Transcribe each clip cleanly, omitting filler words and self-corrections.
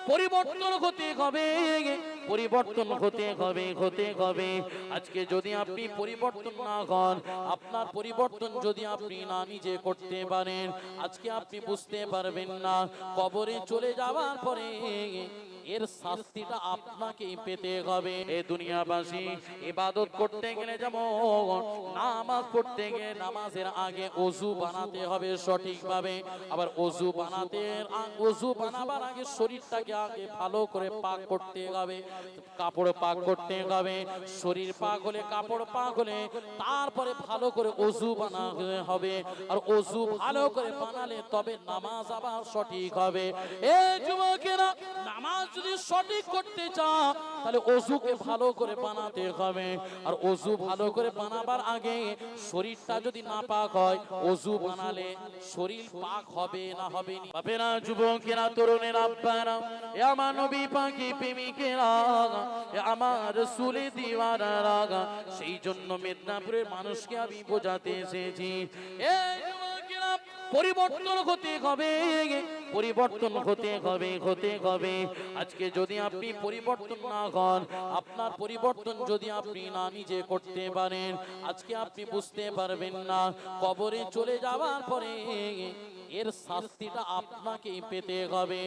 পরিবর্তন হতে হবে, পরিবর্তন হতে হবে। আজকে যদি আপনি পরিবর্তন না হন, আপনার পরিবর্তন যদি আপনি না নিজে করতে পারেন, আজকে আপনি বুঝতে পারবেন না কবরে চলে যাওয়ার পরে এর শাস্তিটা আপনাকেই পেতে হবে। এ দুনিয়াবাসী ইবাদত করতে গেলে যেমন নামাজ পড়তে গেলে নামাজের আগে ওযু বানাতে হবে সঠিকভাবে, আবার ওযু বানাবার আগে শরীরটাকে আগে ভালো করে পাক করতে হবে, কাপড় পাক করতে হবে। শরীর পাক হলে, কাপড় পাক হলে তারপরে ভালো করে ওযু বানাতে হবে। আর ওযু ভালো করে বানালে তবে নামাজ আবার সঠিক হবে। এই যুবকেরা, নামাজ যদি সঠিক করতে চাও তাহলে ওযুকে ভালো করে বানাতে হবে। আর ওযু ভালো করে বানাবার আগে শরীরটা যদি না পাক হয়, ওযু বানালে শরীর পাক হবে না হবে না? বাপেরা, যুবকেরা, তরুণেরা, আব্বারা, এ আমার নবী পাকি প্রেমিকেরা, এ আমার রাসূলের দিওয়ানারা, সেই জন্য মেদিনীপুরের মানুষকে আমি বোঝাতে এসেছি, এই যুবকেরা, পরিবর্তন হতে হবে, পরিবর্তন হতে হবে। আজকে যদি আপনি পরিবর্তন না হন, আপনার পরিবর্তন যদি আপনি না নিজে করতে পারেন, আজকে আপনি বুঝতে পারবেন না কবরে চলে যাওয়ার পরে এর শাস্তিটা আপনাকেই পেতে হবে।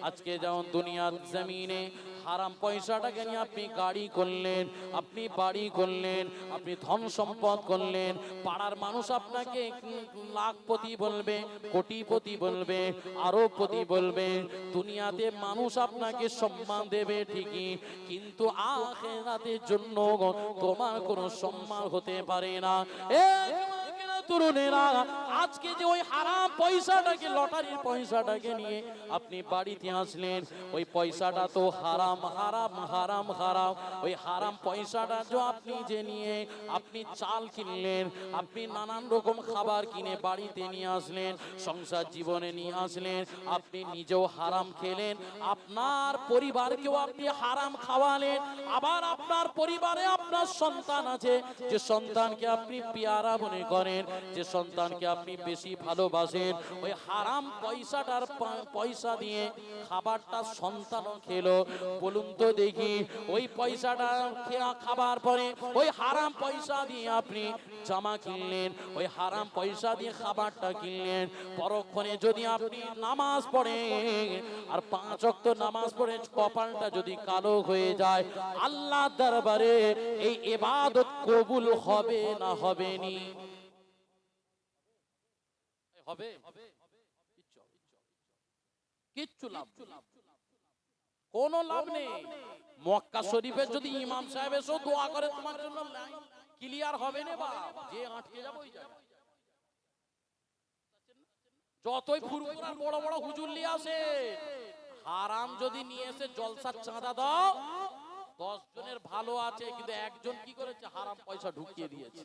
আজকে যেমন দুনিয়ার জমিনে হারাম পয়সাটাকে নিয়ে আপনি গাড়ি করলেন, আপনি বাড়ি করলেন, আপনি ধন সম্পদ করলেন, পাড়ার মানুষ আপনাকে লাখপতি বলবে, কোটিপতি বলবে, আরবপতি বলবে। দুনিয়াতে মানুষ আপনাকে সম্মান দেবে ঠিকই, কিন্তু আখিরাতের জন্য তোমার কোনো সম্মান হতে পারে না। তরুণেরা, আজকে যে ওই হারাম পয়সাটাকে, লটারির পয়সাটাকে নিয়ে আপনি বাড়িতে আসলেন, ওই পয়সাটা তো হারাম হারাম হারাম হারাম। ওই হারাম পয়সাটা যে আপনি যে নিয়ে আপনি চাল কিনলেন, আপনি নানান রকম খাবার কিনে বাড়িতে নিয়ে আসলেন, সংসার জীবনে নিয়ে আসলেন, আপনি নিজেও হারাম খেলেন, আপনার পরিবারকেও আপনি হারাম খাওয়ালেন। আবার আপনার পরিবারে আপনার সন্তান আছে, যে সন্তানকে আপনি পেয়ারা মনে করেন, যে সন্তানকে আপনি বেশি ভালোবাসেন, ওই হারাম পয়সাটার পয়সা দিয়ে খাবারটা সন্তানও খেলো। বলুন তো দেখি, ওই পয়সাটা খাবার পরে ওই হারাম পয়সা দিয়ে আপনি জামা কিনলেন, ওই হারাম পয়সা দিয়ে খাবারটা কিনলেন, পরক্ষণে যদি আপনি নামাজ পড়েন আর 5 ওয়াক্ত নামাজ পড়ে কপালটা যদি কালো হয়ে যায়, আল্লাহর দরবারে এই ইবাদত কবুল হবে না হবে নি? হবে? কিচ্ছু লাভ, কোনো লাভ নেই। মক্কা শরীফের যদি ইমাম সাহেব এসে দোয়া করে তোমার জন্য, ক্লিয়ার হবে না বা যে আটকে যাবে ওই জায়গায়। যতই ফুরফুরার বড় বড় হুজুর নিয়ে আসে, হারাম যদি নিয়ে এসে জলসার চাঁদা দাও, 10 জনের ভালো আছে, কিন্তু একজন কি করেছে, হারাম পয়সা ঢুকিয়ে দিয়েছে।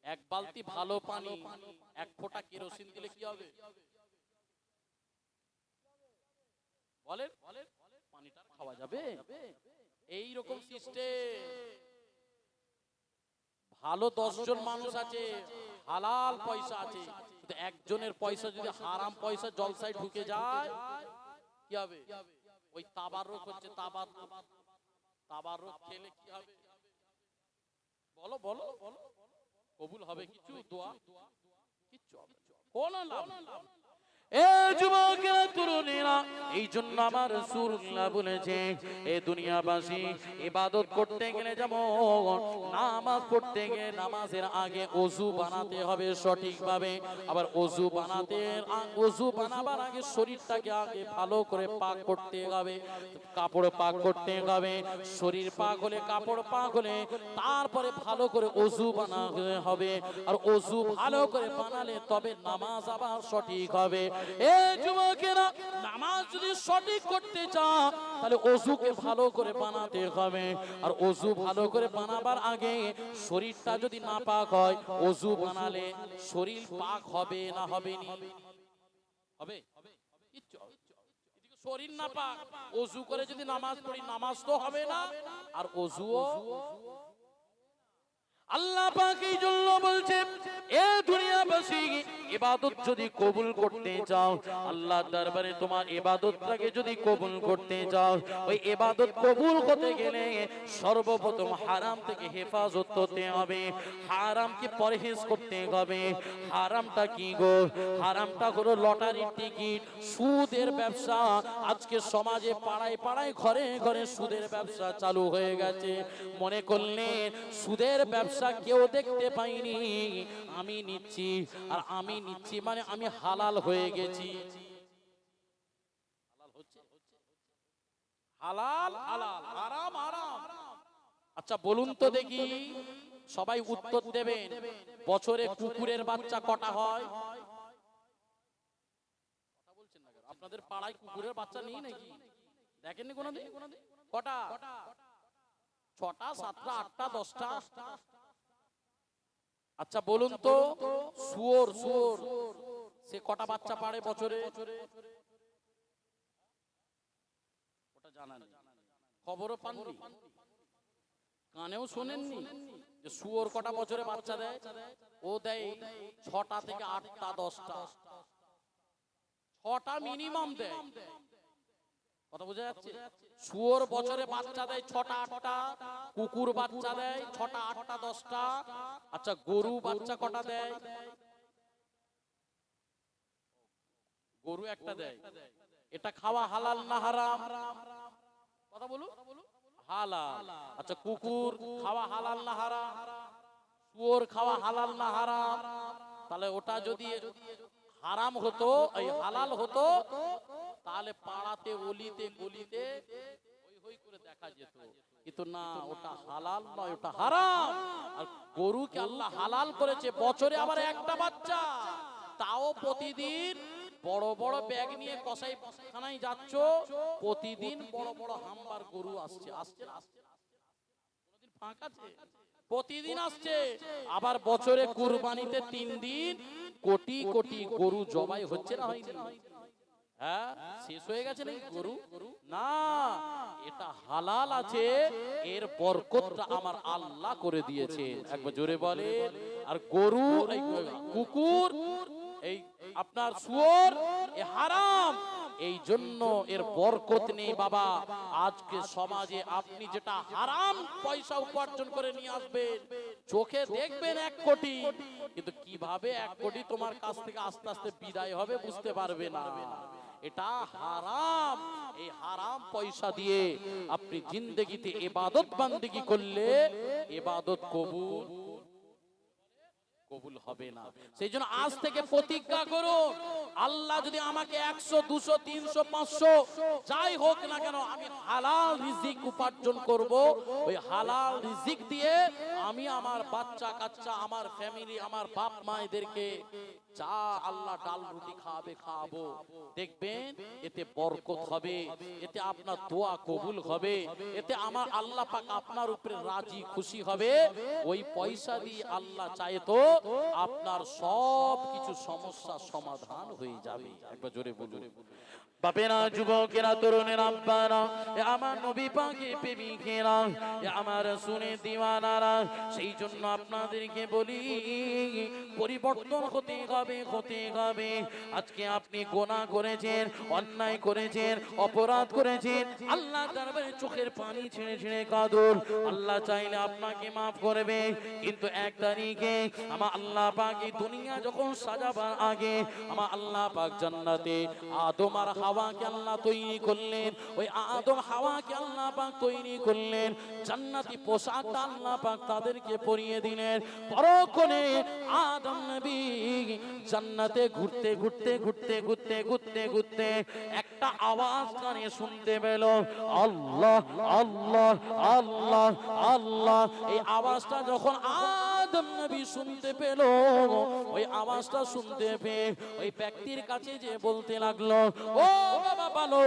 এক বালতি ভালো পানি, 1 ফোঁটা কেরোসিন দিলে কি হবে বলেন? পানিটা খাওয়া যাবে? এই রকম সিস্টেম। ভালো 10 জন মানুষ আছে, হালাল পয়সা আছে, কিন্তু একজনের পয়সা যদি হারাম পয়সা জলসায় ঢুকে যায়, কি হবে? ওই তাবারুক হচ্ছে, তাবারুক খেলে কি হবে বলো বলো বলো? কবুল হবে কিছু দোয়া? কিচ্ছু হবে, কোন লাভ নেই। যুবকেরা, তরুণেরা, এই জন্য আমার রাসূলুল্লাহ বলেছে, এ দুনিয়াবাসী ইবাদত করতে গেলে যেমন নামাজ পড়তে গেলে নামাজের আগে ওযু বানাতে হবে সঠিকভাবে, আবার ওযু বানাবার আগে শরীরটাকে আগে ভালো করে পাক করতে হবে, কাপড় পাক করতে হবে। শরীর পাক হলে, কাপড় পাক হলে তারপরে ভালো করে ওযু বানাতে হবে। আর ওযু ভালো করে বানালে তবে নামাজ আবার সঠিক হবে। এই যুবকেরা, নামাজ যদি সঠিক করতে চাও তাহলে ওযুকে ভালো করে বানাতে হবে। আর ওযু ভালো করে বানাবার আগে শরীরটা যদি না পাক হয়, ওযু বানালে শরীর পাক হবে না হবে নি? হবে? কিচ্ছু হবে। শরীর না পাক, ওযু করে যদি নামাজ পড়ি, নামাজ তো হবে না, আর ওযুও। আল্লাহ পাক এই জন্য বলছে, এ দুনিয়াবাসী ইবাদত যদি কবুল করতে চাও, আল্লাহর দরবারে তোমার ইবাদতটাকে যদি কবুল করতে চাও, ওই ইবাদত কবুল হতে গেলে সর্বপ্রথম হারাম থেকে হেফাজত হতে হবে, হারামকে পরহেজ করতে হবে। হারামটা কি গো? হারামটা হলো লটারির টিকিট, সুদের ব্যবসা। আজকে সমাজে পাড়ায় পাড়ায় ঘরে ঘরে সুদের ব্যবসা চালু হয়ে গেছে। মনে করলেন সুদের ব্যবসা কেউ দেখতে পাইনি, আমি নিচ্ছি, আর আমি নিচ্ছি মানে আমি হালাল হয়ে গেছি। হালাল হালাল, হারাম হারাম। আচ্ছা বলুন তো দেখি, সবাই উত্তর দেবেন, বছরে কুকুরের বাচ্চা কটা হয়? আপনাদের পাড়ায় কুকুরের বাচ্চা নেই নাকি? দেখেননি কোনোদিন? কটা? 6টা, 7টা, 8টা, 10টা? আচ্ছা বলুন তো, শুয়োর শুয়োর সে কটা বাচ্চা পারে বছরে? ওটা জানা নেই, খবরও পাননি, কানেও শোনেননি যে শুয়োর কটা বছরে বাচ্চা দেয়? ও দেয় 6টা থেকে 8টা, 10টা, 6টা মিনিমাম দেয়। কথা বোঝা যাচ্ছে? শুয়োর বছরে বাচ্চা দেয় 6টা 8টা, কুকুর বাচ্চা দেয় 6টা 8টা 10টা। আচ্ছা গরু বাচ্চা কটা দেয়? গরু একটা দেয়। এটা খাওয়া হালাল না হারাম? কথা বলুন। হালাল। আচ্ছা কুকুর খাওয়া হালাল না হারাম? শুয়োর খাওয়া হালাল না হারাম? তাহলে ওটা যদি হারাম হতো, এই হালাল হতো, তাহলে পাড়াতে অলিতে গলিতে হই হই করে দেখা যেত। কিন্তু না, ওটা হালাল নয়, ওটা হারাম। আর গরুকে আল্লাহ হালাল করেছে, বছরে আবার একটা বাচ্চা, তাও প্রতিদিন বড় বড় ব্যাগ নিয়ে কসাইখানায় যাচ্ছ, প্রতিদিন বড় বড় হাম্বার গরু আসছে। আসছে কোনদিন ফাঁক আছে? প্রতিদিন আসছে। আবার বছরে কুরবানিতে 3 দিন কোটি কোটি গরু জবাই হচ্ছে না হয়নি? হ্যাঁ, শেষ হয়ে গেছে নাকি গরু? না, এটা হালাল আছে, এর বরকতটা আমার আল্লাহ করে দিয়েছে। একবার জোরে বলে। আর গরু, এই কুকুর, এই আপনার শুয়োর, এ হারাম। এই জন্য এর বরকত নেই বাবা। আজকে সমাজে আপনি যেটা হারাম পয়সা উপার্জন করে নিয়ে আসবেন, চোখে দেখবেন 1 কোটি, কিন্তু কিভাবে 1 কোটি তোমার কাছ থেকে আস্তে আস্তে বিদায় হবে বুঝতে পারবে না। এটা হারাম। এই হারাম পয়সা দিয়ে আপনি জিন্দেগিতে ইবাদত বান্দেগি করলে ইবাদত কবুল হবে না। সেই জন্য আজ থেকে প্রতিজ্ঞা করুন, আল্লাহ যদি আমাকে 100, 200, 300, 500 যাই হোক না কেন, আমি হালাল রিজিক উপার্জন করব। ওই হালাল রিজিক দিয়ে আমি আমার বাচ্চা কাচ্চা, আমার ফ্যামিলি, আমার বাপ মায়েদেরকে যা আল্লাহ ডাল রুটি খাওয়াবো। দেখবেন এতে বরকত হবে, এতে আপনার দোয়া কবুল হবে, এতে আমার আল্লাহ পাক আপনার উপরে রাজি খুশি হবে। ওই পয়সা দিয়ে আল্লাহ চায় তো আপনার সব কিছু সমস্যার সমাধান হয়ে যাবে। একবার জোরে বলুন। বাপেরা, যুবকেরা, তরুণেরা, আব্বারা, আমার নবী পাকের প্রেমিকেরা, আমার রাসূলের দিওয়ানারা, সেই জন্য আপনাদেরকে বলি পরিবর্তন হতে হবে। আজকে আপনি গুনাহ করেছেন, অন্যায় করেছেন, অপরাধ করেছেন, আল্লাহ দরবারে চোখের পানি ছেড়ে ছেড়ে কাঁদুন। আল্লাহ চাইলে আপনাকে মাফ করবে, কিন্তু 1 তারিখে আমার আল্লাহ পাক এই দুনিয়া যখন সাজাবার আগে আমার আল্লাহ পাক জান্নাতে আদম আর হাওয়াকে আল্লাহ তৈরি করলেন। ওই আদম হাওয়াকে আল্লাহ পাক তৈরি করলেন, জান্নাতি পোশাকটা আল্লাহ পাক তাদেরকে পরিয়ে দিলেন। পরক্ষণে আদম নবী জান্নাতে ঘুরতে ঘুরতে ঘুরতে ঘুরতে ঘুরতে ঘুরতে একটা আওয়াজ কানে শুনতে পেল, আল্লাহ আল্লাহ আল্লাহ আল্লাহ। এই আওয়াজটা যখন আদম নবী শুনতে পেল, ওই আওয়াজটা শুনতে পেয়ে ওই ব্যক্তির কাছে যে বলতে লাগলো, ও বাবা বলো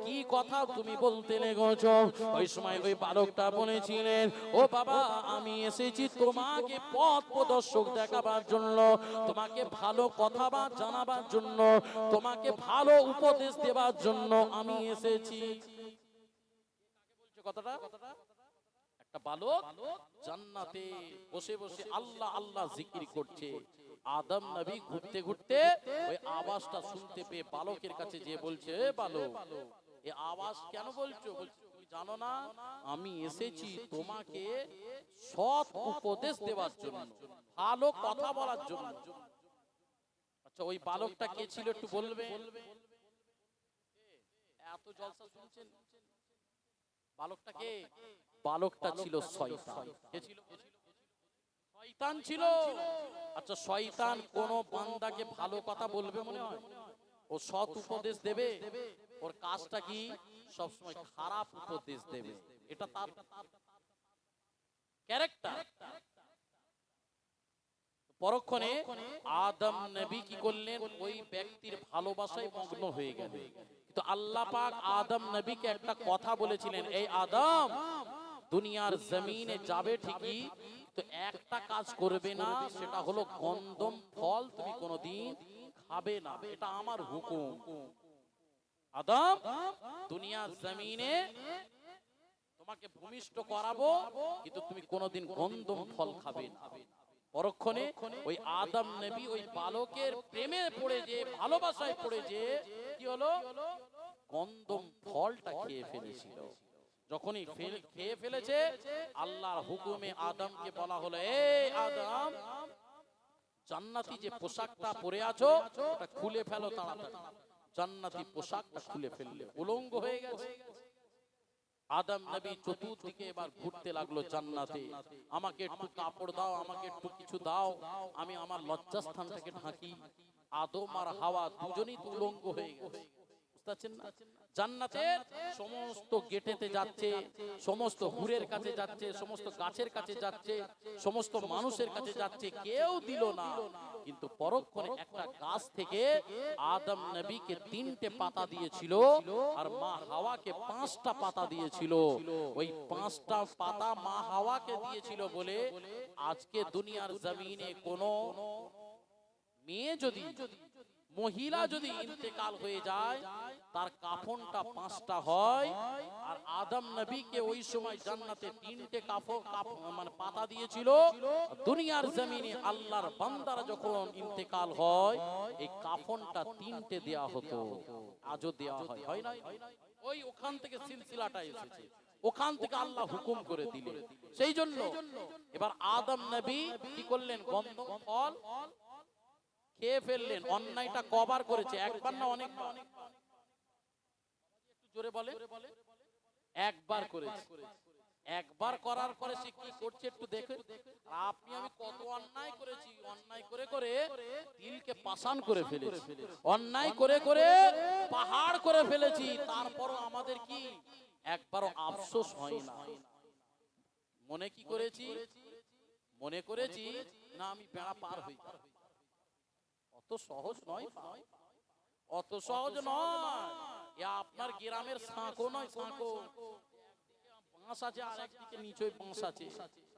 কি কথা তুমি বলতে লেগেছো? ওই সময় ওই বালকটা বলেছিলেন, ও বাবা আমি এসেছি তোমাকে পথ প্রদর্শক দেখাবার জন্য, তোমাকে ভালো কথা বা জানাবার জন্য, তোমাকে ভালো উপদেশ দেবার জন্য আমি এসেছি। কথাটা একটা বালক জান্নাতে বসে বসে আল্লাহ আল্লাহ জিকির করছে। আদম নবী ঘুরতে ঘুরতে ওই আওয়াজটা শুনতে পেয়ে বালকের কাছে যে বলছে, এ বালক, এই আওয়াজ কেন বলছো? বলছে, তুমি জানো না আমি এসেছি তোমাকে সৎ উপদেশ দেওয়ার জন্য, ভালো কথা বলার জন্য। আচ্ছা, ওই বালকটা কে ছিল একটু বলবে? এত জলসা শুনছেন, বালকটা কে? বালকটা ছিল শয়তান। কে ছিল? শয়তান ছিল। আচ্ছা, শয়তান কোন বান্দাকে ভালো কথা বলবে মনে হয়? ও সৎ উপদেশ দেবে? ওর কাজটা কি? সবসময় খারাপ উপদেশ দেবে। এটা তার ক্যারেক্টার। পরক্ষণে আদম নবী কি করলেন? ওই ব্যক্তির ভালোবাসায় মগ্ন হয়ে গেলেন। কিন্তু আল্লাহ পাক আদম নবীকে একটা কথা বলেছিলেন, এই আদম, দুনিয়ার জমিনে যাবে ঠিকই, তো একটা কাজ করবে না, সেটা হলো গন্ধম ফল তুমি কোনোদিন খাবে না। এটা আমার হুকুম। আদম, দুনিয়ার জমিনে তোমাকে ভূমিষ্ঠ করাবো, কিন্তু তুমি কোনোদিন গন্ধম ফল খাবে না। পরক্ষণে ওই আদম নবী ওই বালকের প্রেমে পড়ে যে, ভালোবাসায় পড়ে যে, কি হলো? গন্ধম ফলটা খেয়ে ফেলেছিল। যখনই খেয়ে ফেলেছে, আল্লাহর হুকুমে আদমকে বলা হলো, এই আদম, জান্নাতি যে পোশাকটা পরে আছো ওটা খুলে ফেলো তাড়াতাড়ি। জান্নাতি পোশাকটা খুলে ফেললে, উলঙ্গ হয়ে গেছে। আদম নবী চতুর্দিকে এবার ঘুরতে লাগলো জান্নাতে, আমাকে একটু কাপড় দাও, আমাকে একটু কিছু দাও, আমি আমার লজ্জাস্থানটাকে ঢাকি। আদম আর হাওয়া দুজনেই উলঙ্গ হয়ে গেছে। জান্নাতের সমস্ত গেটেতে যাচ্ছে, সমস্ত হুরের কাছে যাচ্ছে, সমস্ত গাছের কাছে যাচ্ছে, সমস্ত মানুষের কাছে যাচ্ছে, কেউ দিল না। কিন্তু পরক্ষণে একটা গাছ থেকে আদম নবীকে 3টে পাতা দিয়েছিল, আর মা হাওয়াকে 5টা পাতা দিয়েছিল। ওই 5টা পাতা মা হাওয়াকে দিয়েছিল বলে আজকে দুনিয়ার জমিনে কোনো মেয়ে যদি, মহিলা যদি ইন্তেকাল হয়ে যায়, তার কাফনটা 5টা হয়। আর আদম নবীকে ওই সময় জান্নাতে 3টে মানে পাতা দিয়েছিল। দুনিয়ার জমিনে আল্লাহর বান্দারা যখন ইন্তেকাল হয়, এই কাফনটা 3টে দেয়া হতো, আজও দেয়া হয়, হয় না? ওই ওখান থেকে সিলসিলাটা এসেছে, ওখান থেকে আল্লাহ হুকুম করে দিলেন। সেই জন্য এবার আদম নবী কি করলেন? গন্ধম ফল খেয়ে ফেললেন। অন্যায়টা কবার করেছে? একবার না অনেকবার? একটু জোরে বলে। একবার করেছে। একবার করার পরে সে কি করছে একটু দেখে। আপনি আমি কত অন্যায় করেছি, অন্যায় করে করে দিলকে পাষাণ করে ফেলেছি, অন্যায় করে করে পাহাড় করে ফেলেছি, তারপরও আমাদের কি একবারও আফসোস হয় না। মনে কি করেছি? মনে করেছি না আমি বেড়া পার হই। অত সহজ নয়, অত সহজ নয়। আপনার গ্রামের সাঁকো নয়, সাঁকো। বাঁশ আছে আর একদিকে নিচে বাঁশ আছে,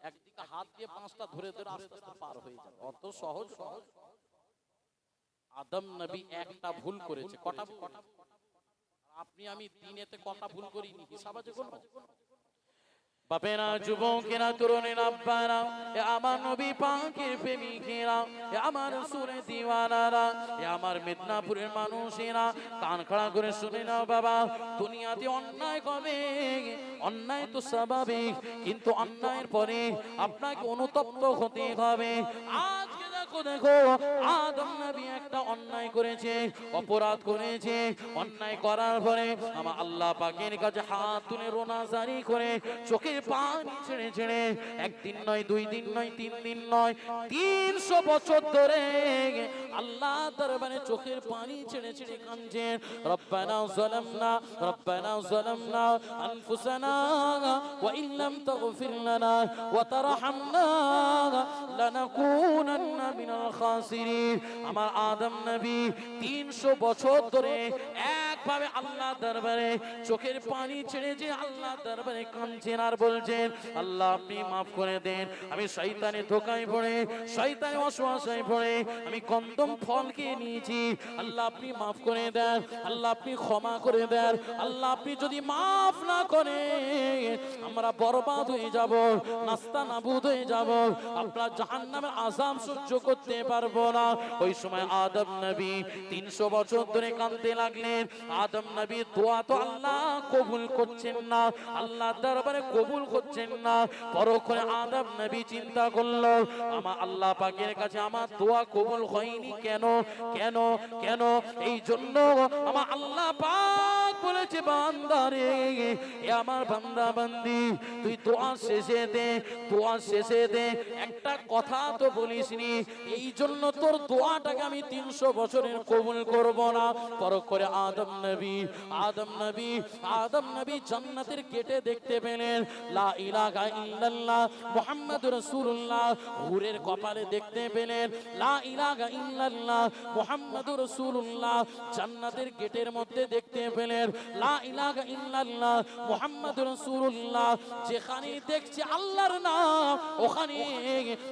একদিকে হাত দিয়ে বাঁশটা ধরে ধরে আস্তে আস্তে পার হয়ে যাবে। অত সহজ সহজ। আদম নবী একটা ভুল করেছে। কটা? আপনি আমি দিনেতে কটা ভুল করিনি, হিসাব আছে কোনো? বাপেরা, যুবকেরা, তরুণেরা, আব্বারা, আমার নবী পাকের প্রেমিকেরা, আমার রাসূলের দিওয়ানারা, আমার মিদনাপুরের মানুষেরা, কান খাড়া করে শুনে নাও বাবা। দুনিয়াতে অন্যায় হবে, অন্যায় তো স্বাভাবিক, কিন্তু অন্যায়ের পরে আপনাকে অনুতপ্ত হতে হবে। আজকে দেখো দেখো, আদম নবী একটা অন্যায় করেছে, অপরাধ করেছে। অন্যায় করার পরে আমার আল্লাহ পাকের কাছে হাত তুলে রোনা জারি করে চোখে পানি ছেড়ে ছেড়ে, একদিন নয়, 2 দিন নয়, 3 দিন নয়, 300 বছর ধরে আল্লাহ দরবারে চোখের পানি ছেড়ে ছেড়ে কাঁদছেন। রব্বানা যালামনা, রব্বানা যালামনা আনফুসানা ওয়া ইল্লাম তাগফির লানা ওয়া তারহামনা লানাকুনান্না মিনাল খাসিরিন। আমার আদম নবী 300 বছর ধরে এক ভাবে আল্লাহ দরবারে চোখের পানি ছেড়ে যে আল্লাহ দরবারে কাঁদছেন আর বলছেন, আল্লাহ আপনি মাফ করে দেন, আমি শয়তানে ধোকায় পড়ে, শয়তানে ওয়াসওয়াসায় পড়ে আমি কন্দম ফল খেয়ে নিয়েছি, আল্লাহ আপনি মাফ করে দেন, আল্লাহ আপনি ক্ষমা করে দেন, আল্লাহ আপনি যদি মাফ না করে আমরা বরবাদ হয়ে যাব, নাস্তা নাবুদ হয়ে যাব, আপনার জাহান্নামের আযাব সহ্য করতে পারবো না। ওই সময় আদম নবী 300 বছর ধরে কাঁদতে লাগলেন। আদম নবী দোয়া তো আল্লাহ কবুল করছেন না, আল্লাহ দরবারে কবুল করছেন না। পরক্ষণে আদম নবী চিন্তা করলো, আমার আল্লাহ পাকের কাছে আমার দোয়া কবুল হয়নি কেন কেন কেন? এই জন্য আমার আল্লাহ পাক বলেছে, বান্দারে এ আমার বান্দা বান্দি তুই দোয়া শেষে দে, দোয়া শেষে দে একটা কথা তো বলিসনি, এই জন্য তোর দোয়াটাকে আমি 300 বছরের কবুল করব না। পরক্ষণে আদম নবী জান্নাতের গেটে দেখতে পেলেন লা ইলাহা ইল্লাল্লাহ মুহাম্মাদুর রাসূলুল্লাহ, হুরের কপালে দেখতে পেলেন লা ইলাহা ইল্লাল্লাহ মুহাম্মাদুর রাসূলুল্লাহ, জান্নাতের গেটের মধ্যে দেখতে পেলেন লা ইলাহা ইল্লাল্লাহ মুহাম্মাদুর রাসূলুল্লাহ। যেখানে দেখছি আল্লাহর নাম ওখানে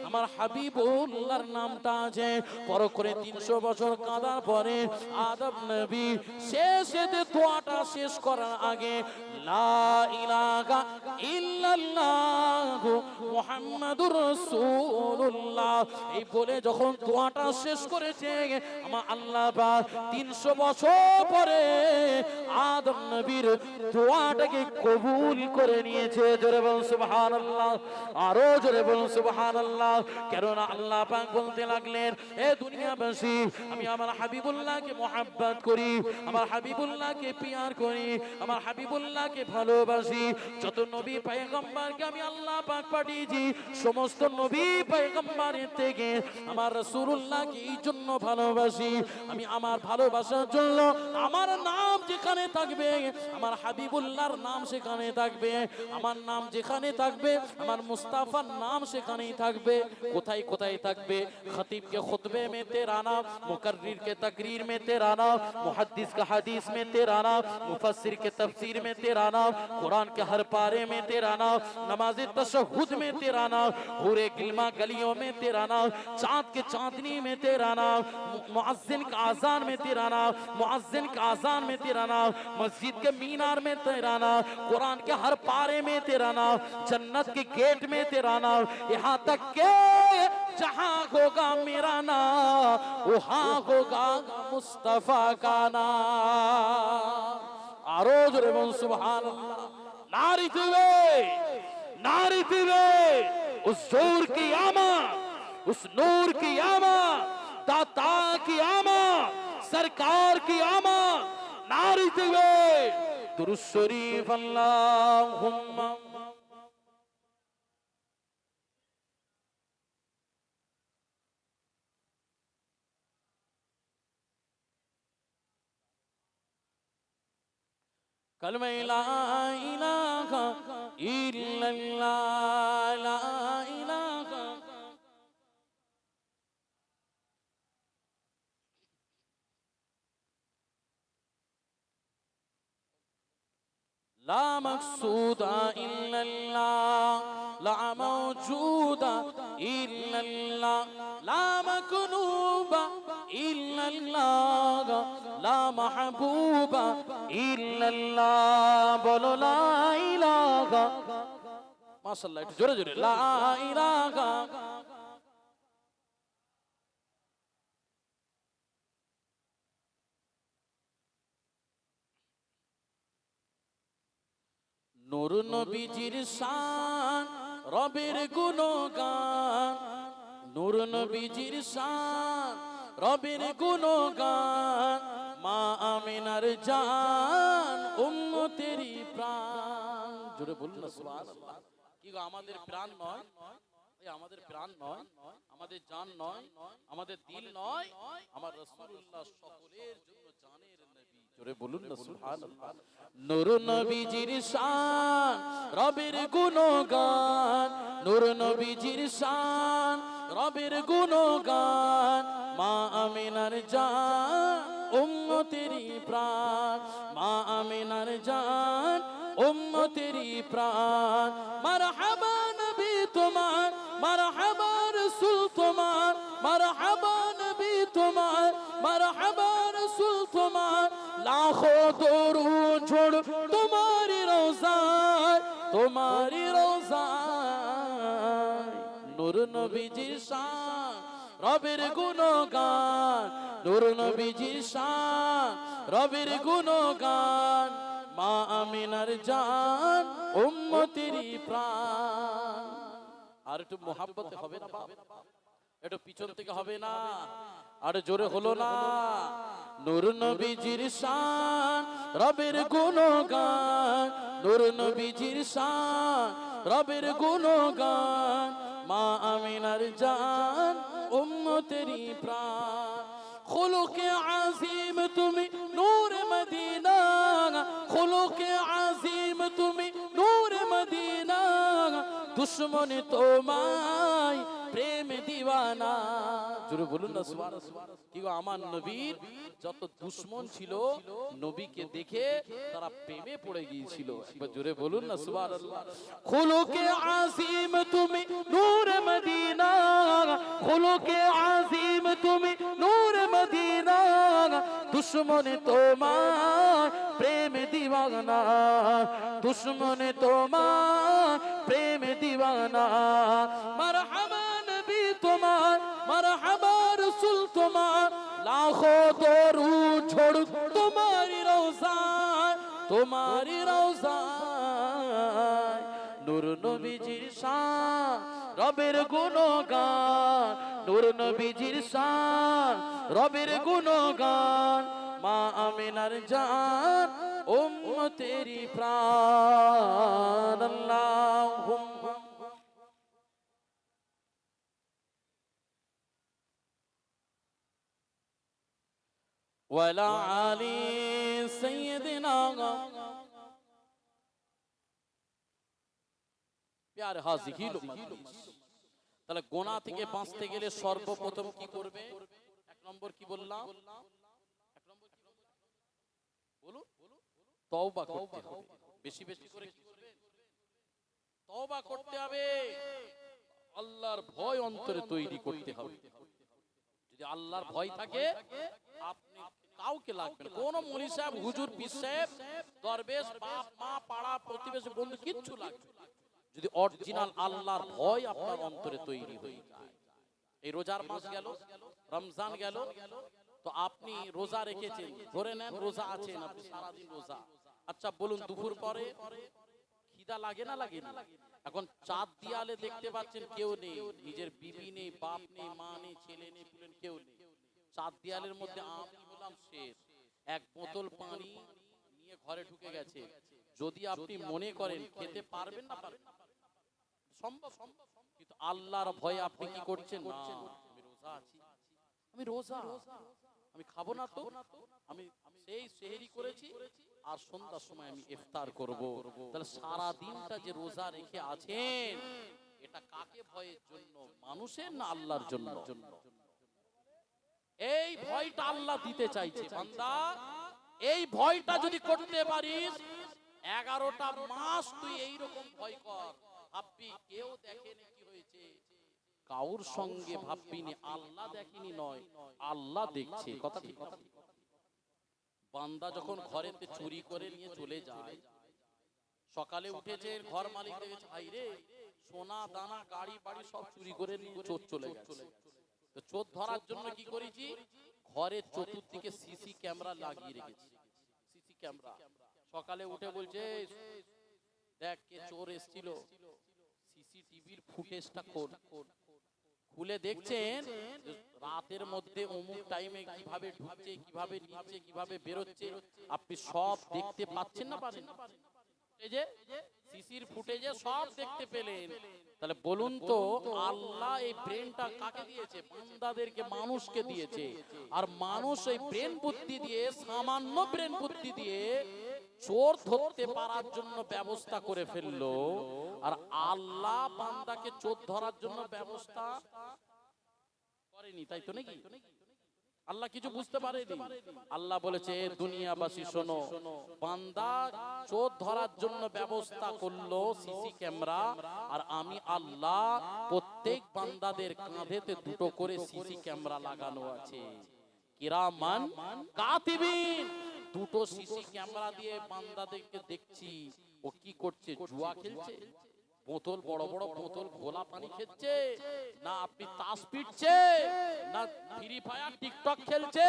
আমার হাবিবুল্লাহর নামটা আছে। পরক্ষণে 300 বছর কাঁদার পরে আদম নবী শেষেতে দোয়াটা শেষ করার আগে লা ইলাহা ইল্লাল্লাহ মুহাম্মাদুর রাসূলুল্লাহ এই বলে যখন দোয়াটা শেষ করেছে, আমার আল্লাহ পাক 300 বছর পরে আদম নবীর দোয়াটাকে কবুল করে নিয়েছে। জোরে বলুন সুবহানাল্লাহ, আরো জোরে বলুন সুবহানাল্লাহ। কেননা আল্লাহ পাক বলতে লাগলেন, এ দুনিয়াবাসী আমি আমার হাবিবুল্লাহকে মহব্বত করি, আমার হাবিবুল্লাহকে পিয়ার করি, আমার হাবিবুল্লাহকে ভালোবাসি। যত নবী পয়গম্বরকে আমি আল্লাহ পাক পাঠিয়েছি, সমস্ত নবী পয়গম্বরের থেকে আমার রাসূলুল্লাহকে এই জন্য ভালোবাসি। আমি আমার ভালোবাসার জন্য আমার নাম যেখানে থাকবে আমার হাবিবুল্লাহর নাম সেখানে থাকবে, আমার নাম যেখানে থাকবে আমার মুস্তাফার নাম সেখানেই থাকবে। কোথায় কোথায় থাকবে? खतीब के खुतबे में तेरा नाम, मुकर्रिर के तकरीर में तेरा नाम, मुहद्दिस का हदीस में तेरा नाम, मुफस्सिर के तफसीर में तेरा नाम, कुरान के हर पारे में तेरा नाम, नमाज तशहुद में तेरा नाम, हुरे गिलमा गलियों में तेरा नाम, चांद के चांदनी में तेरा नाम, मुअज्जिन का आजान में तेरा नाम, मुअज्जिन का आजान में तेरा नाम, मस्जिद के मीनार में तेरा नाम, कुरान के हर पारे में तेरा नाम, जन्नत के गेट में तेरा नाम, यहाँ तक के जहां होगा मेरा नाम वहां होगा मुस्तफा का नाम। आरो जोरे बोल सुभानअल्लाह, नारी दिवे उस जोर की आमद, उस नूर की आमद, दाता की आमद, सरकार की आमद, नारी दिवे दुरूद शरीफ अल्लाहुम्मा। कलमे ला इलाहा इल्लल्लाह, ला इलाहा ला मक़सूदा इल्लल्लाह, ला मौजूदा इल्लल्लाह, ला मक़लूबा इल्लल्लाह, ला महबूबा इल्लल्लाह। बोलो ला इलाहा, माशाअल्लाह, একটু জোরে জোরে লা ইলাহা। নূর নবীজির শান রবের গুণগান, নূর নবীজির শান রবের গুণগান, মা আমিনার জান উম্মতেরই প্রাণ। জোরে বলুন না সুবহানাল্লাহ। কি গো আমাদের প্রাণ নয়? আমাদের প্রাণ নয়, আমাদের জান নয়, আমাদের দিল নয়, আমার রাসূলুল্লাহ সকলের জন্য জানের নবী। জোরে বলুন না সুবহানাল্লাহ। নূর নবীজির শান রবের গুণগান, নূর নবীজির শান রবের গুণগান, মা আমিনার জান উম্মতেরই প্রাণ, মা আমিনার জান উম্মতেরই প্রাণ। মারহাবা নবী তোমার, মারহাবা রাসূল তোমার, মারহাবা নবী তোমার, মারহাবা রাসূল তোমার। লাখো দরুদ ঝোড় তোমারি রওজায়, তোমারি রওজায়। নূর নবীজির শান রবের গুণগান, নূর নবীজির শান রবের গুণগান। মা আমিনার জান উম্মতেরই প্রাণ। আর একটু মোহাব্বতে হবে না বাপ, একটু পিছন থেকে হবে না, আর জোরে হলো না। নূর নবীজির শান রবের গুণগান, নূর নবীজির শান রবের গুণগান। মা আমিনার জান উম্মতেরই প্রাণ। খুলুকে আজিম তুমি নূর মদিনা, খুলুকে আজিম তুমি নূর মদিনা। দুশ্মন তোমায় প্রেম দিওয়ানা। জোরে বলুন না সুবহানাল্লাহ। কি গো, আমার নবীর যত দুশ্মন ছিল নবীকে দেখে তারা প্রেমে পড়ে গিয়েছিল। একবার জোরে বলুন না সুবহানাল্লাহ। খুলুকে আজিম তুমি নূর মদিনা, খুলুকে আজিম তুমি নূর মদিনা। দুশ্মন তোমার প্রেম দিওয়ানা, দুশ্মন তোমার প্রেম দিওয়ানা। মারহাবা নবী তোমার, মারহাবা রাসূল তোমার। লাখো দরুদ ঝোড় তোমারি রওজায়, তোমারি রওজায়। নূর নবীজির শান রবের গুণগান, নূর নবীজির শান রবের গুণগান। মা আমিনার জান উম্মতেরই প্রাণ। আল্লাহুম্মা ওয়ালা আলি সাইয়্যিদিনা। প্যারে হাজির তাহলে গোনা থেকে বাঁচতে গেলে সর্বপ্রথম কি করবে? এক নম্বর কি বললাম? এক নম্বর কি বলুন? তওবা করতে হবে। বেশি বেশি করে কি করবে? তওবা করতে হবে। আল্লাহর ভয় অন্তরে তৈরি করতে হবে। যদি আল্লাহর ভয় থাকে আপনি কাউকে লাগবে না, কোন মুনি সাহেব, হুজুর, পীর সাহেব, দরবেশ, বাপ মা, পাড়া প্রতিবেশী, বন্ধু কিচ্ছু লাগবে না। যদি অরিজিনাল আল্লাহর ভয় আপনার অন্তরে তৈরি হয়ে যায়। এই রোজার মাস গেল, রমজান গেল, তো আপনি রোজা রেখেছেন, ধরে নেন রোজা আছেন, আপনি সারাদিন রোজা। আচ্ছা বলুন, দুপুর পরে খিদা লাগে না লাগে না? এখন চাঁদ দিয়ালে দেখতে পাচ্ছেন কেউ নেই, নিজের বিবি নেই, বাপ নেই, মা নেই, ছেলে নেই, পুলেন কেউ নেই। চাঁদ দিয়ালের মধ্যে আমি বললাম শেষ, এক বোতল পানি নিয়ে ঘরে ঢুকে গেছে। যদি আপনি মনে করেন খেতে পারবেন না, পারবেন সম্ভব, কিন্তু আল্লাহর ভয়ে আপনি কি করছেন? না, আমি রোজা আছি, আমি রোজা, আমি খাবো না, তো আমি সেই সেহরি করেছি আর সন্ধ্যার সময় আমি ইফতার করব। তাহলে সারা দিনটা যে রোজা রেখে আছেন, এটা কাকে ভয়ের জন্য? মানুষের না আল্লাহর জন্য? এই ভয়টা আল্লাহ দিতে চাইছে বান্দা। এই ভয়টা যদি করতে পারিস, 11টা মাস তুই এইরকম ভয় কর, ভাববি কেউ দেখেনি কি হয়েছে, কাউর সঙ্গে ভাববি নি, আল্লাহ দেখেনি নয়, আল্লাহ দেখছে। কথা ঠিক? বান্দা যখন ঘরেতে চুরি করে নিয়ে চলে যায়, সকালে উঠেছে, ঘর মালিক দেখেছে, ভাই রে সোনা দানা গাড়ি বাড়ি সব চুরি করে নিয়ে চোর চলে গেছে। তো চোর ধরার জন্য কি করেছি, ঘরের চতুর্দিকে সিসি ক্যামেরা লাগিয়ে রেখেছি। সিসি ক্যামেরা সকালে উঠে বলছে, দেখ কে চোর এসেছিল, সিসিটিভির ফুটেজটা খোল। খুলে দেখছেন রাতের মধ্যে অমুক টাইমে কিভাবে ঢুকছে, কিভাবে নিচ্ছে, কিভাবে বেরোচ্ছে, আপনি সব দেখতে পাচ্ছেন না পারেন? এই যে সিসির ফুটেজে সব দেখতে পেলেন। তাহলে বলুন তো, আল্লাহ এই ব্রেনটা কাকে দিয়েছে? বান্দাদেরকে, মানুষকে দিয়েছে। আর মানুষ এই ব্রেন বুদ্ধি দিয়ে, সামান্য ব্রেন বুদ্ধি দিয়ে চোর ধরতে পারার জন্য ব্যবস্থা করে ফেললো, আর আল্লাহ বান্দাকে চোর ধরার জন্য ব্যবস্থা করেনি, তাই তো নাকি? আল্লাহ কিছু বুঝতে পারেনি। আল্লাহ বলেছে দুনিয়াবাসী শোনো, বান্দা চোর ধরার জন্য ব্যবস্থা করলো সিসি ক্যামেরা, আর আমি আল্লাহ প্রত্যেক বান্দাদের কাঁধেতে দুটো করে সিসি ক্যামেরা লাগানো আছে। কিরামান কাতিবিন, দুটো সিসি ক্যামেরা দিয়ে বান্দাদেরকে দেখছি ও কি করছে, জুয়া খেলছে, বোতল বড় বড় বোতল ঘোলা পানি খেচ্ছে, না আপনি তাস পিটছে, না ফ্রি ফায়ার টিকটক খেলছে,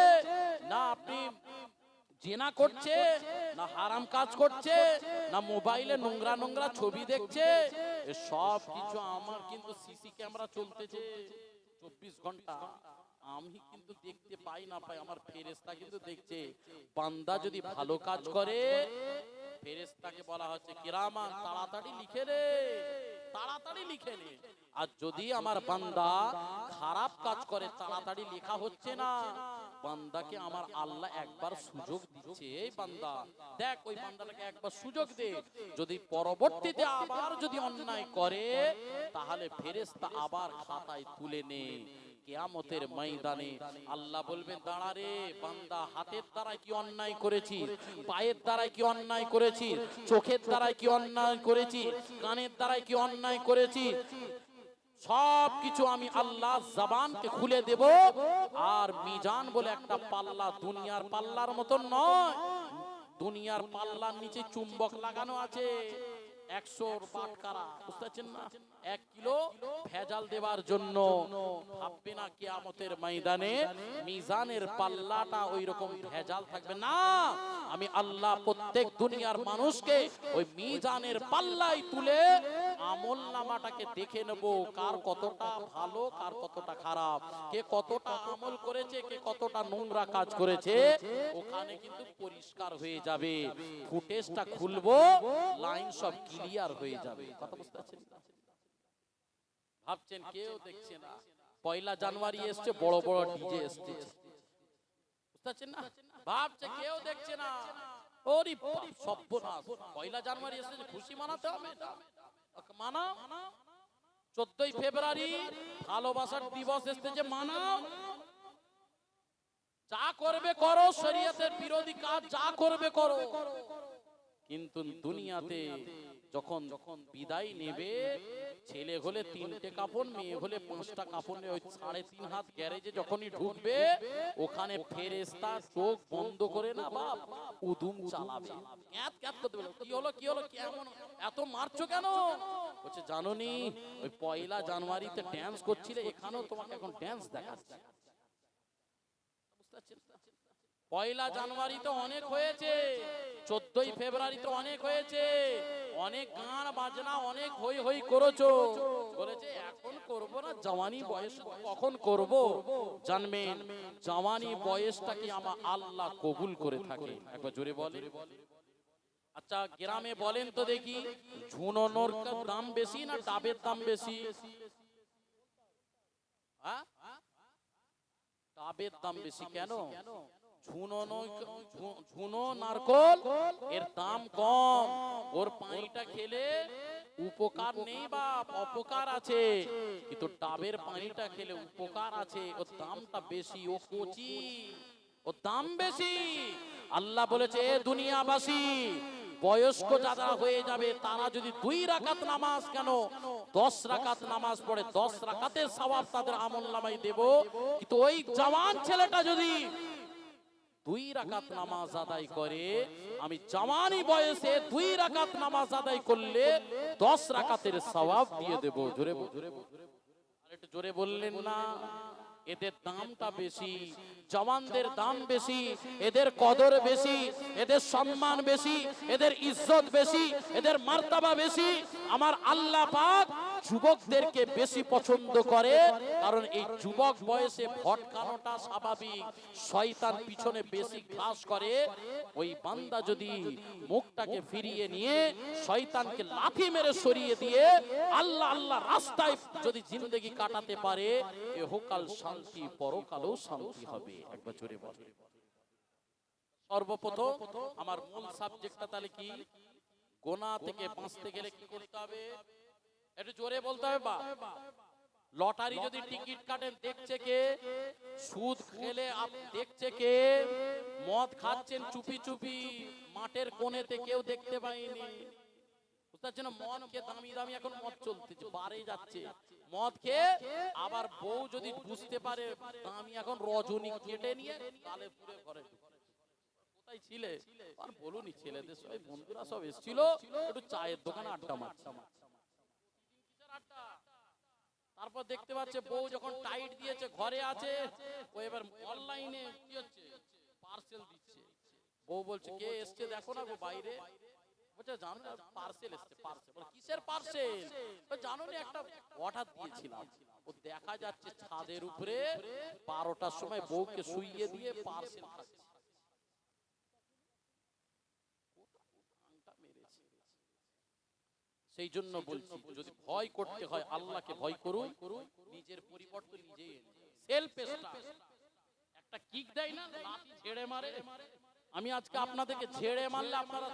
না আপনি জেনা করছে, না হারাম কাজ করছে, না মোবাইলে নোংরা নোংরা ছবি দেখছে, সব কিছু আমার কিন্তু সিসি ক্যামেরা চলতেছে 24 ঘন্টা। আমি কিন্তু দেখতে পাই না পাই, আমার ফেরেশতা কিন্তু দেখছে। বান্দা যদি ভালো কাজ করে ফেরেশতাকে বলা হচ্ছে কিরামান, তাড়াতাড়ি লিখে রে, তাড়াতাড়ি লিখে নে। আর যদি আমার বান্দা খারাপ কাজ করে তাড়াতাড়ি লেখা হচ্ছে না, বান্দাকে আমার আল্লাহ একবার সুযোগ দিচ্ছে, এই বান্দা দেখ, ওই বান্দাটাকে একবার সুযোগ দে, যদি পরবর্তীতে আবার যদি অন্যায় করে তাহলে ফেরেশতা আবার খাতায় তুলে নে। কিয়ামতের ময়দানে আল্লাহ বলবেন দাঁড়া রে বান্দা, হাতের দ্বারা কি অন্যায় করেছিস, পায়ের দ্বারা কি অন্যায় করেছিস, চোখের দ্বারা কি অন্যায় করেছিস, কানের দ্বারা কি অন্যায় করেছিস, সব কিছু আমি আল্লাহ জবানকে খুলে দেব। আর মিজান বলে একটা পাল্লা, দুনিয়ার পাল্লার মতন নয়, দুনিয়ার পাল্লার নিচে চুম্বক লাগানো আছে, 100 বাটখারা, বুঝতে পারছেন না, 1 কিলো ভেজাল দেওয়ার জন্য। ভাববে না কিয়ামতের ময়দানে মিজানের পাল্লাটা ওই রকম ভেজাল থাকবে না। আমি আল্লাহ প্রত্যেক দুনিয়ার মানুষকে ওই মিজানের পাল্লাই তুলে আমলনামাটাকে দেখে নেব, কার কতটা ভালো, কার কতটা খারাপ, কে কতটা আমল করেছে, কে কতটা নোংরা কাজ করেছে, ওখানে কিন্তু পরিষ্কার হয়ে যাবে। ফুটেজটা খুলবো, লাইন সব ক্লিয়ার হয়ে যাবে। কথা বুঝতে পারছেন? ভাবছেন কেউ দেখছে না, পয়লা জানুয়ারি এসছে, বড় বড় ডিজে এসছে, বুঝতে পারছেন না, ভাবছে কেউ দেখছে না। ওরে বাপ, সর্বনাশ, পয়লা জানুয়ারি এসছে, খুশি মানাতে হবে, মানাও। 14ই ফেব্রুয়ারি ভালোবাসার দিবস এসেছে, মানাও। যা করবে করো, শরীয়তের বিরোধী কাজ যা করবে করো, কিন্তু দুনিয়াতে যখন যখন বিদায় নেবে, ছেলে হলে 3টে কাপড়, মেয়ে হলে 5টা কাপড় নিয়ে ওই 3.5 হাত গ্যারেজে যখনই ঢুকবে, ওখানে ফেরেশতা চোখ বন্ধ করে না বাপ উদুম চালাবে, ক্যাত ক্যাত করতে বলে, কি হলো কি হলো, কেমন এত মারছো কেন? বলছে জানোনি ওই পয়লা জানুয়ারিতে ড্যান্স করছিলে, এখানেও তোমাকে এখন ড্যান্স দেখাচ্ছে। পয়লা জানুয়ারি তো অনেক হয়েছে, 14ই ফেব্রুয়ারি তো অনেক হয়েছে, অনেক গান বাজনা অনেক হই হই করেছো, বলেছে এখন করব না, জওয়ানি বয়স কখন করব? জানবেন জওয়ানি বয়সটা কি আমার আল্লাহ কবুল করে থাকে, একবার জোরে বলে। আচ্ছা গ্রামে বলেন তো দেখি, ঝুননোর দাম বেশি না ডাবের দাম বেশি? হ্যাঁ, ডাবের দাম বেশি। কেন? ঝুনো নারকল এর দাম কম, ওর পানিটা খেলে উপকার নেই বা অপকার আছে, কিন্তু ডাবের পানিটা খেলে উপকার আছে, ওর দামটা বেশি, ও কচি, ওর দাম বেশি। আল্লাহ বলেছে দুনিয়াবাসী বয়স্ক যারা হয়ে যাবে তারা যদি 2 রাকাত নামাজ, কেন 10 রাকাত নামাজ পড়ে, 10 রাকাতের সওয়াব তাদের আমলনামায় দেব। কিন্তু ওই জওয়ান ছেলেটা যদি 2 রাকাত নামাজ আদায় করে, আমি জওয়ানি বয়সে 2 রাকাত নামাজ আদায় করলে 10 রাকাতের সওয়াব দিয়ে দেব। জোরে একটু জোরে বললেন না? এদের দামটা বেশি, জওয়ানদের দাম বেশি, এদের কদর বেশি, এদের সম্মান বেশি, এদের ইজ্জত বেশি, এদের মার্তাবা বেশি। আমার আল্লাহ পাক যুবকদেরকে বেশি পছন্দ করে, কারণ এই যুবক বয়সে ভটকানোটা স্বাভাবিক, শয়তান পিছনে বেশি ঘাস করে। ওই বান্দা যদি মুখটাকে ফিরিয়ে নিয়ে শয়তানকে লাথি মেরে সরিয়ে দিয়ে আল্লাহ আল্লাহ রাস্তায় যদি জিন্দেগি কাটাতে পারে, ইহকাল শান্তি, পরকালেও শান্তি হবে। একবার জোরে বলে। সর্বপ্রথম আমার মূল সাবজেক্টটা তাহলে কি? গোনা থেকে বাঁচতে গেলে কি করতে হবে? একটু জোরে বলতে হবে। বা লটারি যদি টিকিট কাটেন দেখছে কে? সুদ খেলে দেখছে কে? মদ খাচ্ছেন চুপি চুপি মাঠের কোণেতে, কেউ দেখতে পায়নি। বুঝতে পারছেন? মদ খেয়ে দামি দামি এখন মদ চলতেছে, বারে যাচ্ছে মদ খেয়ে। আবার বউ যদি বুঝতে পারে দামি এখন রজনী কেটে নিয়ে গালে পুরে ঘরে ঢুকে। কোথায় ছিলে? আর বলুনি, ছেলেদের সবাই বন্ধুরা সব এসেছিল, একটু চায়ের দোকানে আড্ডা মারছে। তারপর দেখতে পাচ্ছে বউ যখন টাইট দিয়েছে, ঘরে আছে, ও এবার অনলাইনে কি হচ্ছে, পার্সেল দিচ্ছে। বউ বলছে কে এসছে দেখো না গো বাইরে। বলছে জানো না পার্সেল এসছে। পার্সেল? বলে কিসের পার্সেল? জানো না একটা অর্ডার দিয়েছিলাম। ও দেখা যাচ্ছে ছাদের উপরে 12টার সময় বউকে শুইয়ে দিয়ে পার্সেল খাচ্ছে। সেই জন্য বলছি, যদি ভয় করতে হয় আল্লাহকে ভয় করুন, নিজের পরিবর্তন নিজেই। সেলফ স্টার্ট একটা কিক দেয় না, লাঠি ঝেড়ে মারে। আমি আজকে আপনাদেরকে ঝেড়ে মারলে আপনারা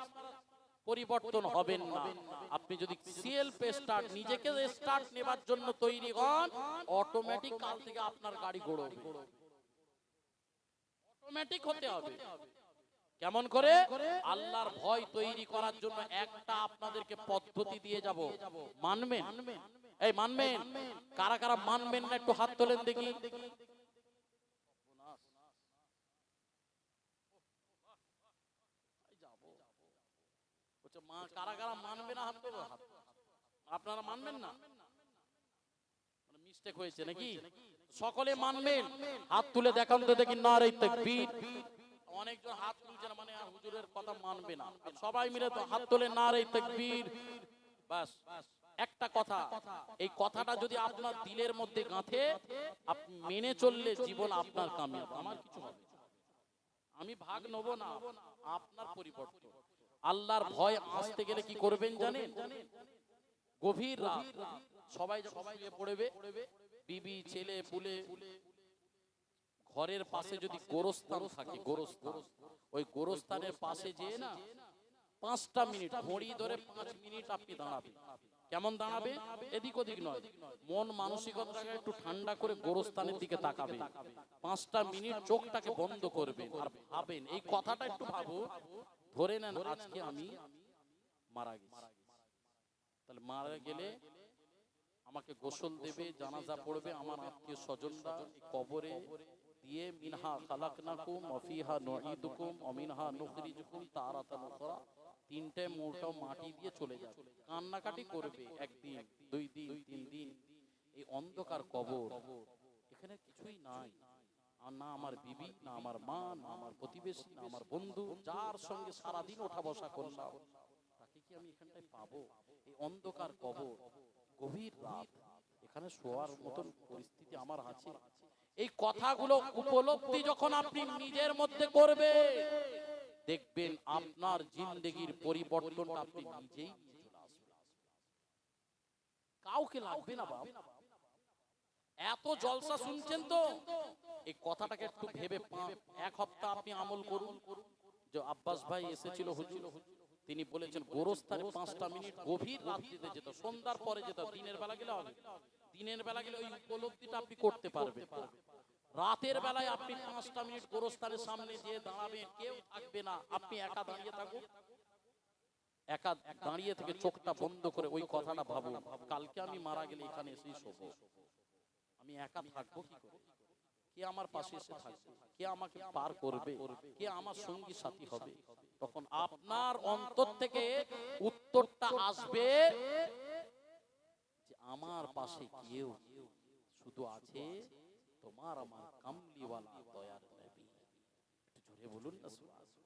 পরিবর্তন হবেন না। আপনি যদি সেলফ স্টার্ট, নিজেকে স্টার্ট নেবার জন্য তৈরি হন, অটোমেটিক কাল থেকে আপনার গাড়ি গড়বে। অটোমেটিক হতে হবে। কেমন করে? আল্লাহর ভয় তৈরি করার জন্য একটা আপনাদেরকে পদ্ধতি দিয়ে যাব, মানবেন? এই মানবেন? কারা কারা মানবেন না একটু হাত তোলেন দেখি। মা কারা কারা মানবে না হাত তোলো। আপনারা মানবেন না? মিস্টেক হয়েছে নাকি? সকলে মানবেন? হাত তুলে দেখান তো দেখি। নারে তাকবীর। অনেকজন হাত তুলছে না, মানে হুজুরের কথা মানবে না। সবাই মিলে তো হাত তোলে, নারে তাকবীর। বাস একটা কথা, এই কথাটা যদি আপনার দিলের মধ্যে গাঁথে, আপনি মেনে চললে জীবন আপনার কামিয়াব। আমার কিছু হবে, আমি ভাগ নেব না, আপনার পরিবর্তন। আল্লাহর ভয় আসতে গেলে কি করবেন জানেন? গভীর রাত সবাই যখন শুয়ে পড়বে, বিবি ছেলে পুলে, ঘরের পাশে যদি গোরস্থান থাকে, গোরস্থান, ওই গোরস্থানের পাশে যেয়ে না 5টা মিনিট ঘড়ি ধরে 5 মিনিট আপনি দাঁড়াবেন। কেমন দাঁড়াবে? এদিক ওদিক নয়, মন মানসিকতাকে একটু ঠান্ডা করে গোরস্থানের দিকে তাকাবে। 5টা মিনিট চোখটাকে বন্ধ করবেন আর ভাবেন, এই কথাটা একটু ভাবো। ধরে নেন আজকে আমি মারা গেছি, তাহলে মারা গেলে আমাকে গোসল দেবে, জানাজা পড়বে, আমার আত্মীয় স্বজনরা কবরে দিয়ে মিনহা খালাকনাকুম ওয়া ফিহা নুঈদুকুম ওয়া মিনহা নুখরিজুকুম তারাতান উখরা, 3টে মোটা মাটি দিয়ে চলে যাবে। কান্নাকাটি করবে, একদিন, 2 দিন, 3 দিন। এই অন্ধকার কবর, এখানে কিছুই নাই। আর না আমার বিবি, না আমার মা, না আমার প্রতিবেশী, না আমার বন্ধু, যার সঙ্গে সারাদিন ওঠা বসা করলাম, তাকে কি আমি এখানটায় পাবো? এই অন্ধকার কবর, গভীর রাত, এখানে শোয়ার মতন পরিস্থিতি আমার আছে? এই কথাগুলো উপলব্ধি যখন আপনি নিজের মধ্যে করবে, দেখবেন আপনার জিন্দেগির পরিবর্তনটা আপনি নিজেই নিয়ে চলে আসবে। কাউকে লাগবে না বাবা। এত জলসা শুনছেন তো, এই কথাটাকে একটু ভেবে 1 সপ্তাহ আপনি আমল করুন। যে আব্বাস ভাই এসেছিল হুজুর, তিনি বলেছেন গোরস্থানে 5টা মিনিট গভীর রাত্রিতে যেত, সন্ধ্যার পরে যেত। দিনের বেলা গেলে হবে, দিনের বেলা গেলে ওই উপলব্ধিটা আপনি করতে পারবেন। রাতের বেলায় আপনি 5টা মিনিট গোরস্থানের সামনে গিয়ে দাঁড়াবেন, কেউ থাকবে না, আপনি একা দাঁড়িয়ে থাকুন। একা দাঁড়িয়ে থেকে চোখটা বন্ধ করে ওই কথাটা ভাবুন, কালকে আমি মারা গেলে এখানে এসেই শোবো। আমি একা থাকবো কি করে? কে আমার পাশে এসে থাকবে? কে আমাকে পার করবে? কে আমার সঙ্গী সাথী হবে? তখন আপনার অন্তর থেকে উত্তরটা আসবে যে আমার পাশে কেউ শুধু আছে, তোমার আমার কামলিওয়ালা দয়ার নবী। একটু জোরে বলুন না সুবহানাল্লাহ।